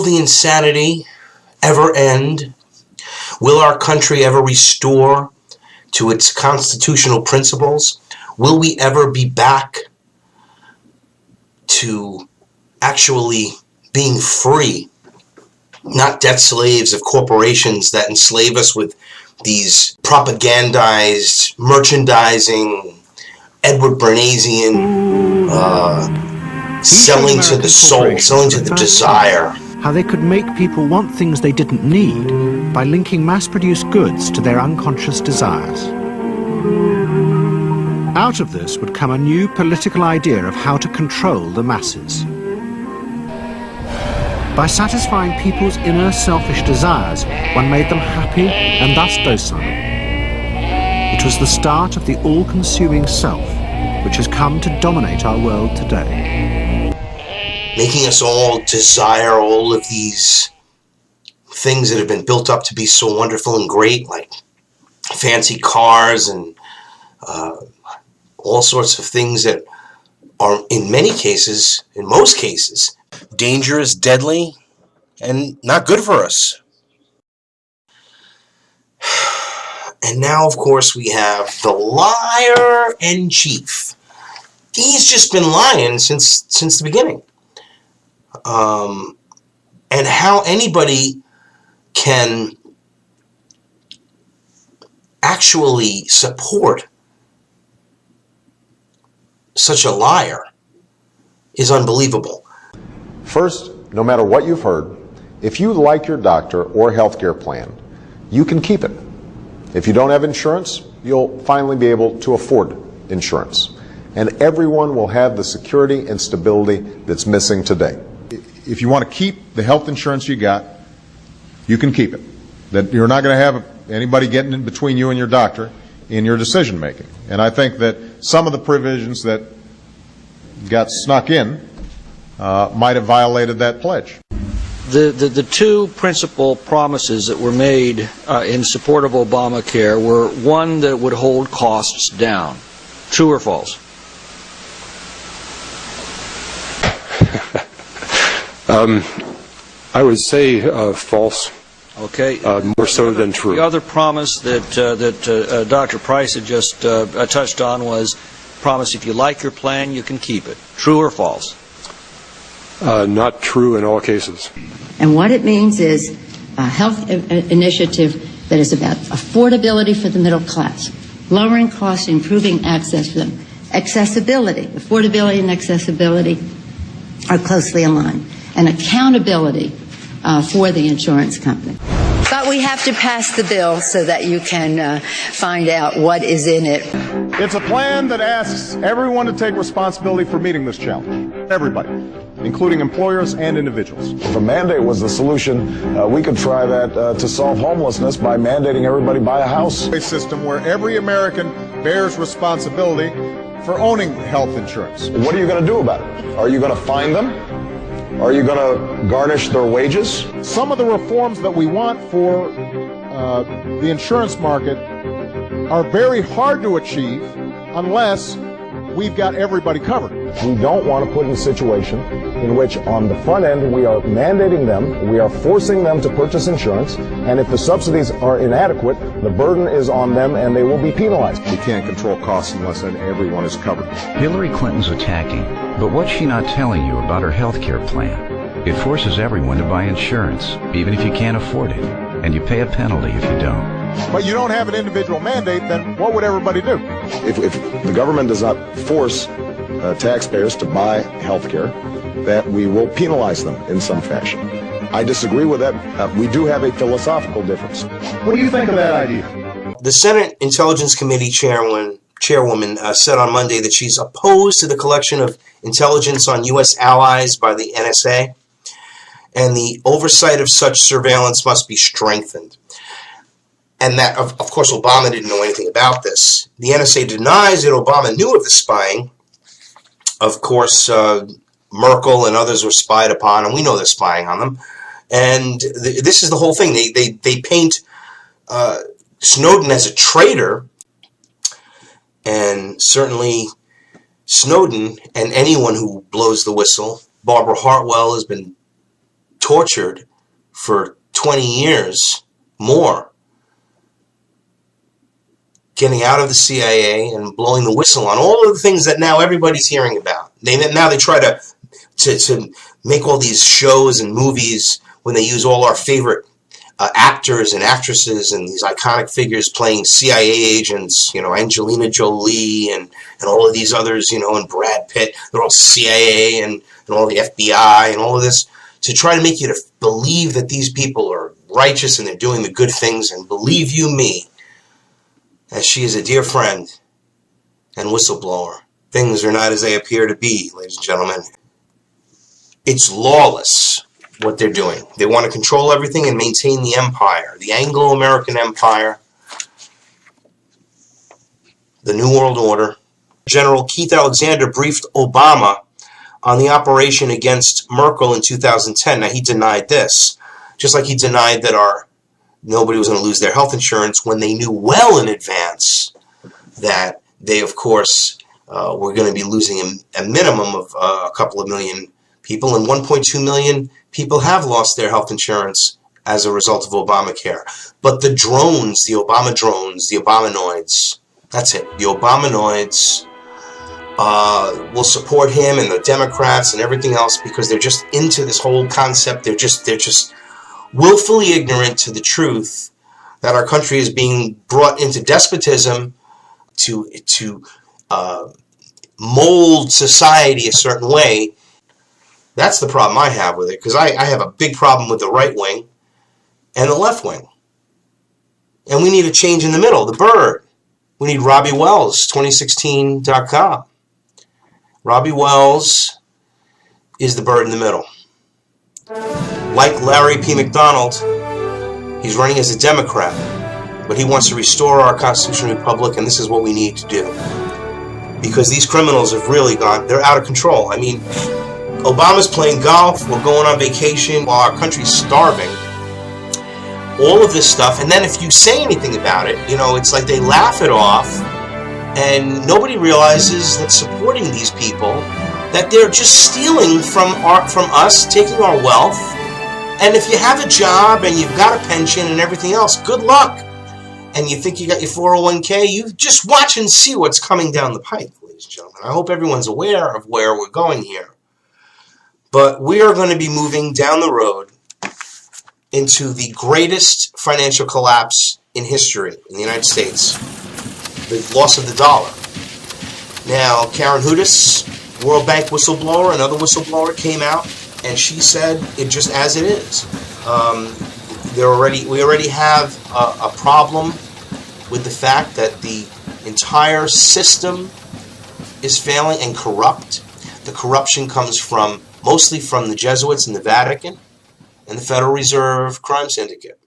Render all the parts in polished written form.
the insanity ever end? Will our country ever restore to its constitutional principles? Will we ever be back to actually being free, not debt slaves of corporations that enslave us with these propagandized, merchandising, Edward Bernaysian, selling to the soul, selling to the desire. How they could make people want things they didn't need by linking mass-produced goods to their unconscious desires. Out of this would come a new political idea of how to control the masses. By satisfying people's inner selfish desires, one made them happy and thus docile. It was the start of the all-consuming self, which has come to dominate our world today. Making us all desire all of these things that have been built up to be so wonderful and great, like fancy cars and all sorts of things that are, in most cases, dangerous, deadly, and not good for us. And now, of course, we have the liar in chief. He's just been lying since the beginning. And how anybody can actually support such a liar is unbelievable. First, no matter what you've heard, if you like your doctor or healthcare plan, you can keep it. If you don't have insurance, you'll finally be able to afford insurance. And everyone will have the security and stability that's missing today. If you want to keep the health insurance you got, you can keep it. That you're not going to have anybody getting in between you and your doctor in your decision making. And I think that some of the provisions that got snuck in might have violated that pledge. The two principal promises that were made in support of Obamacare were, one, that it would hold costs down. True or false? I would say false. Okay. More so than true. The other promise that Dr. Price had just touched on was promise if you like your plan, you can keep it. True or false? Not true in all cases. And what it means is a health initiative that is about affordability for the middle class, lowering costs, improving access for them. Accessibility, affordability and accessibility are closely aligned. And accountability for the insurance company. But we have to pass the bill so that you can find out what is in it. It's a plan that asks everyone to take responsibility for meeting this challenge. Everybody, including employers and individuals. If a mandate was the solution, we could try that to solve homelessness by mandating everybody buy a house. A system where every American bears responsibility for owning health insurance. What are you going to do about it? Are you going to fine them? Are you going to garnish their wages? Some of the reforms that we want for the insurance market are very hard to achieve unless we've got everybody covered. We don't want to put in a situation in which on the front end we are mandating them, we are forcing them to purchase insurance, and if the subsidies are inadequate, the burden is on them and they will be penalized. We can't control costs unless everyone is covered. Hillary Clinton's attacking, but what's she not telling you about her health care plan? It forces everyone to buy insurance, even if you can't afford it, and you pay a penalty if you don't. But you don't have an individual mandate, then what would everybody do? If the government does not force taxpayers to buy health care, that we will penalize them in some fashion. I disagree with that. We do have a philosophical difference. What do you think of that idea? The Senate Intelligence Committee chairwoman said on Monday that she's opposed to the collection of intelligence on U.S. allies by the NSA, and the oversight of such surveillance must be strengthened. And that, of course, Obama didn't know anything about this. The NSA denies that Obama knew of the spying. Of course, Merkel and others were spied upon, and we know they're spying on them. And this is the whole thing. They paint Snowden as a traitor, and certainly Snowden and anyone who blows the whistle. Barbara Hartwell has been tortured for 20 years more, getting out of the CIA and blowing the whistle on all of the things that now everybody's hearing about. Now they try to make all these shows and movies when they use all our favorite actors and actresses and these iconic figures playing CIA agents, Angelina Jolie and all of these others, and Brad Pitt. They're all CIA and all the FBI and all of this, to try to make you to believe that these people are righteous and they're doing the good things. And believe you me, as she is a dear friend and whistleblower, things are not as they appear to be, ladies and gentlemen. It's lawless what they're doing. They want to control everything and maintain the empire, the Anglo-American empire, the New World Order. General Keith Alexander briefed Obama on the operation against Merkel in 2010. Now, he denied this, just like he denied that nobody was going to lose their health insurance, when they knew well in advance that they, of course, were going to be losing a minimum of a couple of million people, and 1.2 million people have lost their health insurance as a result of Obamacare. But the drones, the Obama drones, the Obamanoids, that's it. The Obamanoids will support him and the Democrats and everything else because they're just into this whole concept. They're just willfully ignorant to the truth that our country is being brought into despotism to mold society a certain way. That's the problem I have with it, because I have a big problem with the right wing and the left wing. And we need a change in the middle, the bird. We need Robbie Wells, 2016.com. Robbie Wells is the bird in the middle. Like Larry P. McDonald, he's running as a Democrat, but he wants to restore our constitutional republic, and this is what we need to do. Because these criminals have really they're out of control. I mean, Obama's playing golf, we're going on vacation while our country's starving. All of this stuff, and then if you say anything about it, it's like they laugh it off, and nobody realizes that supporting these people, that they're just stealing from us, taking our wealth. And if you have a job and you've got a pension and everything else, good luck. And you think you got your 401k, you just watch and see what's coming down the pipe, ladies and gentlemen. I hope everyone's aware of where we're going here. But we are going to be moving down the road into the greatest financial collapse in history in the United States, the loss of the dollar. Now, Karen Hudis, World Bank whistleblower, another whistleblower, came out, and she said it just as it is. We already have a problem with the fact that the entire system is failing and corrupt. The corruption comes mostly from the Jesuits in the Vatican and the Federal Reserve Crime Syndicate.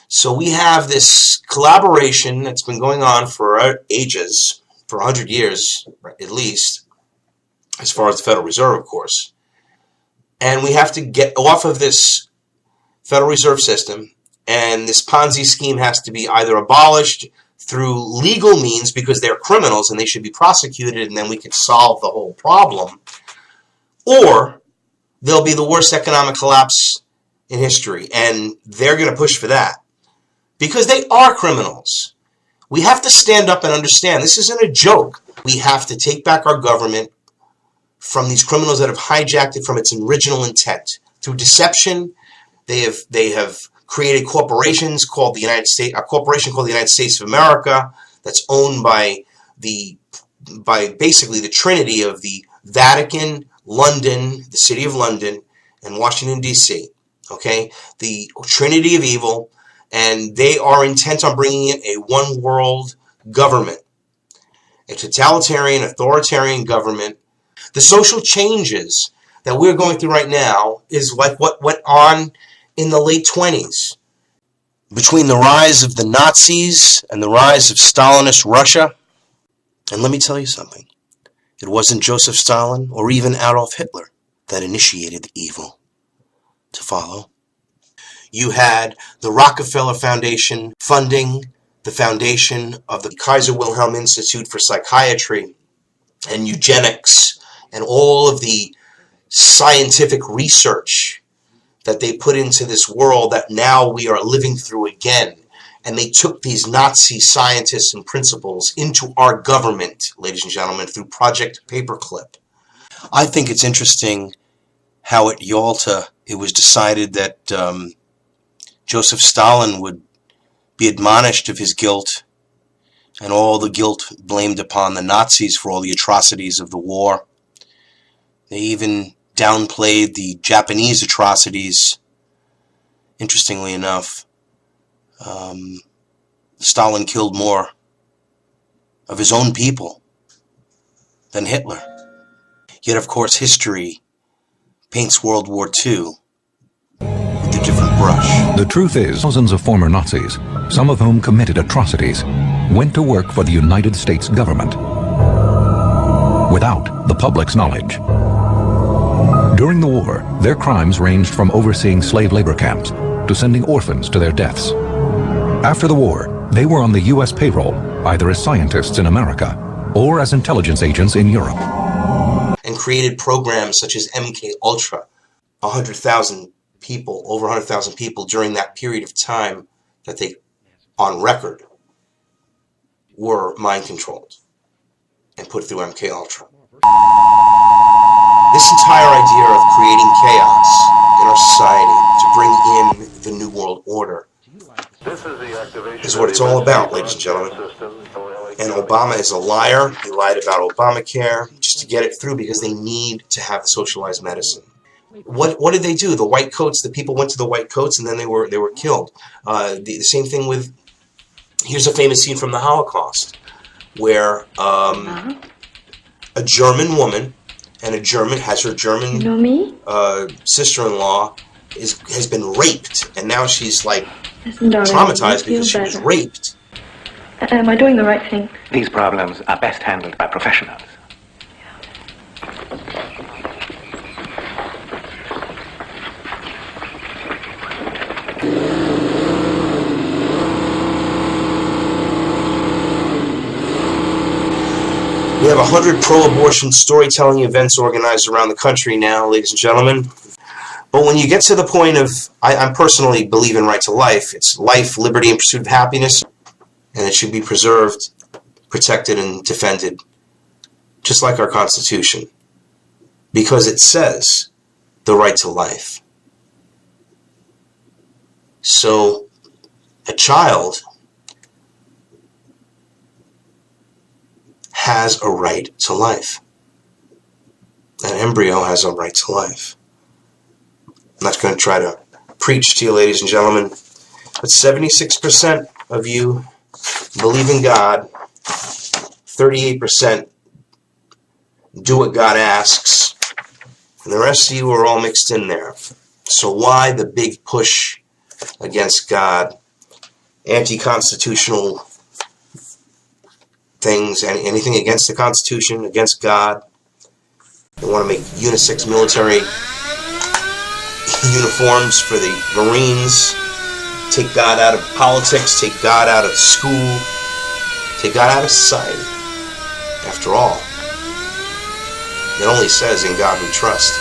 So we have this collaboration that's been going on for ages, for 100 years at least, as far as the Federal Reserve, of course. And we have to get off of this Federal Reserve system, and this Ponzi scheme has to be either abolished through legal means because they're criminals and they should be prosecuted, and then we can solve the whole problem, or there'll be the worst economic collapse in history, and they're going to push for that because they are criminals. We have to stand up and understand this isn't a joke. We have to take back our government from these criminals that have hijacked it from its original intent. Through deception, they have created corporations called the United States, a corporation called the United States of America, that's owned by basically the trinity of the Vatican, London, the city of London, and Washington, D.C. Okay, the trinity of evil, and they are intent on bringing in a one-world government, a totalitarian, authoritarian government. The social changes that we're going through right now is like what went on in the late 20s. Between the rise of the Nazis and the rise of Stalinist Russia, and let me tell you something, it wasn't Joseph Stalin or even Adolf Hitler that initiated the evil to follow. You had the Rockefeller Foundation funding the foundation of the Kaiser Wilhelm Institute for Psychiatry and Eugenics and all of the scientific research that they put into this world that now we are living through again. And they took these Nazi scientists and principles into our government, ladies and gentlemen, through Project Paperclip. I think it's interesting how at Yalta it was decided that Joseph Stalin would be admonished of his guilt, and all the guilt blamed upon the Nazis for all the atrocities of the war. They even downplayed the Japanese atrocities. Interestingly enough, Stalin killed more of his own people than Hitler. Yet, of course, history paints World War II with a different brush. The truth is, thousands of former Nazis, some of whom committed atrocities, went to work for the United States government without the public's knowledge. During the war, their crimes ranged from overseeing slave labor camps to sending orphans to their deaths. After the war, they were on the U.S. payroll, either as scientists in America or as intelligence agents in Europe. And created programs such as MK Ultra, 100,000 people, over 100,000 people during that period of time that they, on record, were mind controlled and put through MK Ultra. This entire idea of creating chaos in our society to bring in the New World Order is what it's all about, ladies and gentlemen. And Obama is a liar. He lied about Obamacare just to get it through because they need to have socialized medicine. What did they do? The white coats, the people went to the white coats and then they were killed. The same thing with, here's a famous scene from the Holocaust where a German woman and has her German sister-in-law has been raped, and now she's like traumatized because she was raped. Am I doing the right thing? These problems are best handled by professionals. We have 100 pro-abortion storytelling events organized around the country now, ladies and gentlemen. But when you get to the point of, I personally believe in right to life. It's life, liberty, and pursuit of happiness. And it should be preserved, protected, and defended, just like our Constitution. Because it says the right to life. So, a child has a right to life. An embryo has a right to life. I'm not going to try to preach to you, ladies and gentlemen, but 76% of you believe in God, 38% do what God asks, and the rest of you are all mixed in there. So why the big push against God, anti-constitutional things, anything against the Constitution, against God? They want to make unisex military uniforms for the Marines, take God out of politics, take God out of school, take God out of society. After all, it only says in God we trust.